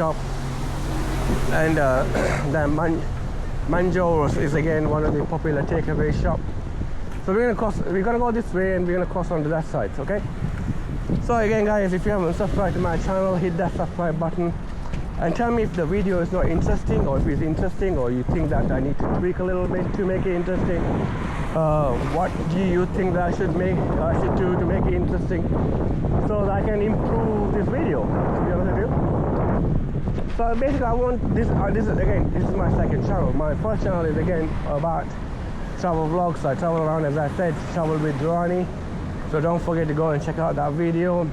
shop, and the Manjo is again one of the popular takeaway shop. So we're gonna go this way and we're gonna cross onto that side, okay? So again guys, if you haven't subscribed to my channel, hit that subscribe button and tell me if the video is not interesting, or if it's interesting, or you think that I need to tweak a little bit to make it interesting. What do you think that I should do to make it interesting, so that I can improve this video, to be honest with you. So basically I want this is my second channel. My first channel is again about travel vlogs. I travel around, as I said, travel with Ronnie. So don't forget to go and check out that video.